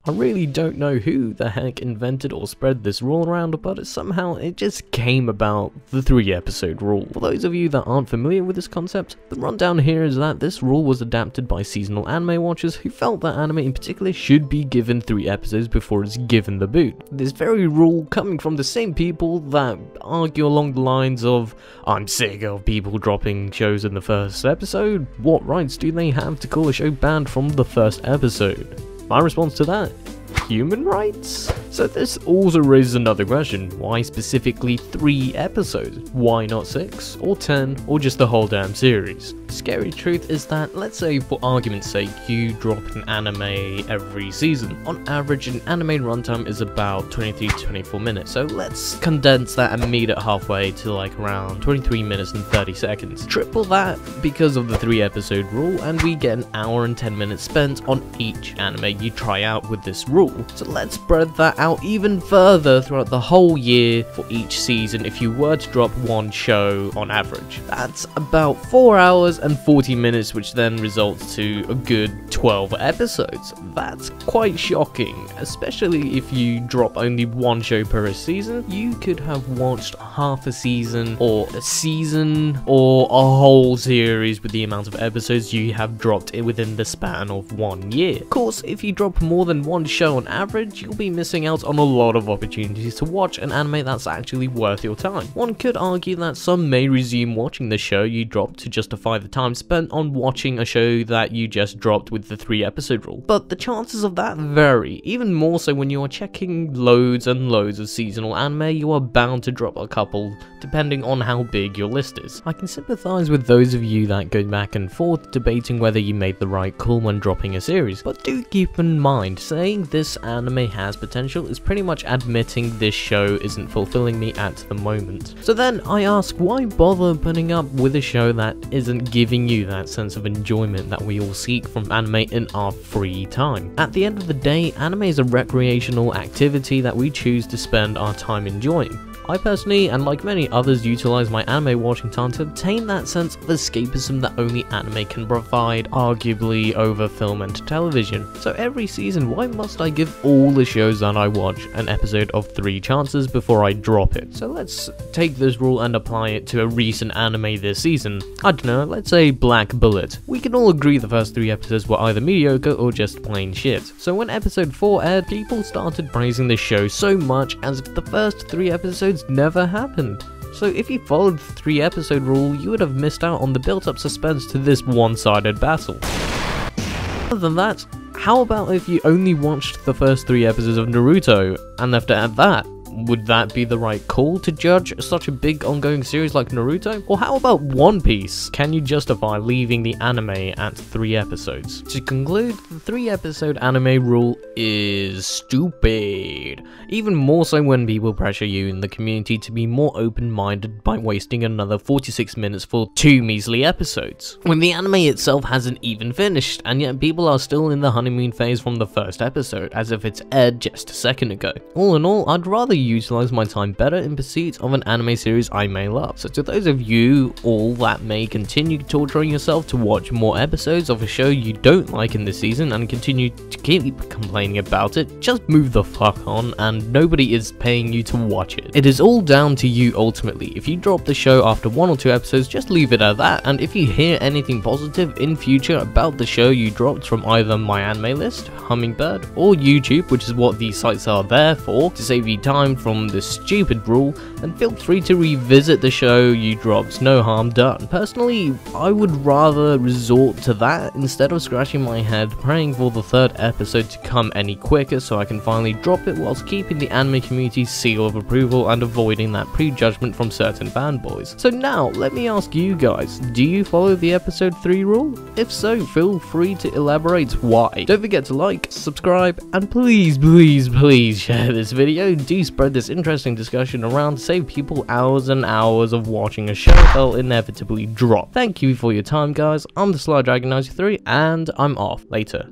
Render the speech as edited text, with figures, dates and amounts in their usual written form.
I really don't know who the heck invented or spread this rule around, but somehow it just came about the 3-episode rule. For those of you that aren't familiar with this concept, the rundown here is that this rule was adapted by seasonal anime watchers who felt that anime in particular should be given 3 episodes before it's given the boot. This very rule coming from the same people that argue along the lines of, I'm sick of people dropping shows in the first episode, what rights do they have to call a show banned from the first episode? My response to that? Human rights? So this also raises another question. Why specifically 3 episodes? Why not 6 or 10 or just the whole damn series? The scary truth is that, let's say for argument's sake, you drop an anime every season. On average, an anime runtime is about 23 to 24 minutes, so let's condense that and meet it halfway to like around 23 minutes and 30 seconds. Triple that because of the 3-episode rule and we get an hour and 10 minutes spent on each anime you try out with this rule. So let's spread that out even further throughout the whole year for each season if you were to drop 1 show on average. That's about 4 hours and 40 minutes, which then results to a good 12 episodes. That's quite shocking, especially if you drop only 1 show per season. You could have watched half a season or a season or a whole series with the amount of episodes you have dropped within the span of 1 year. Of course, if you drop more than 1 show on average, you'll be missing out on a lot of opportunities to watch an anime that's actually worth your time. One could argue that some may resume watching the show you dropped to justify the time spent on watching a show that you just dropped with the 3-episode rule, but the chances of that vary, even more so when you are checking loads and loads of seasonal anime. You are bound to drop a couple depending on how big your list is. I can sympathize with those of you that go back and forth debating whether you made the right call when dropping a series, but do keep in mind, saying this anime has potential is pretty much admitting this show isn't fulfilling me at the moment. So then I ask, why bother putting up with a show that isn't giving you that sense of enjoyment that we all seek from anime in our free time? At the end of the day, anime is a recreational activity that we choose to spend our time enjoying. I personally, and like many others, utilize my anime watching time to obtain that sense of escapism that only anime can provide, arguably over film and television. So every season, why must I give all the shows that I watch an episode of 3 chances before I drop it? So let's take this rule and apply it to a recent anime this season. I don't know, let's say Black Bullet. We can all agree the first 3 episodes were either mediocre or just plain shit. So when episode 4 aired, people started praising the show so much as if the first 3 episodes never happened. So if you followed the 3-episode rule, you would have missed out on the built-up suspense to this one-sided battle. Other than that, how about if you only watched the first 3 episodes of Naruto and left it at that? Would that be the right call to judge such a big ongoing series like Naruto? Or how about One Piece? Can you justify leaving the anime at 3 episodes? To conclude, the 3-episode anime rule is stupid. Even more so when people pressure you in the community to be more open-minded by wasting another 46 minutes for 2 measly episodes, when the anime itself hasn't even finished, and yet people are still in the honeymoon phase from the first episode, as if it's aired just a second ago. All in all, I'd rather utilize my time better in pursuit of an anime series I may love. So to those of you all that may continue torturing yourself to watch more episodes of a show you don't like in this season and continue to keep complaining about it, just move the fuck on, and nobody is paying you to watch it. It is all down to you ultimately. If you drop the show after 1 or 2 episodes, just leave it at that, and if you hear anything positive in future about the show you dropped from either my anime list, Hummingbird, or YouTube, which is what these sites are there for, to save you time from this stupid rule, then feel free to revisit the show you dropped, no harm done. Personally, I would rather resort to that instead of scratching my head praying for the 3rd episode to come any quicker so I can finally drop it whilst keeping the anime community's seal of approval and avoiding that prejudgment from certain fanboys. So now, let me ask you guys, do you follow the episode 3 rule? If so, feel free to elaborate why. Don't forget to like, subscribe, and please share this video. Do spread this interesting discussion around to save people hours and hours of watching a show they'll inevitably drop. Thank you for your time, guys. I'm the Sly Dragon 93, and I'm off. Later.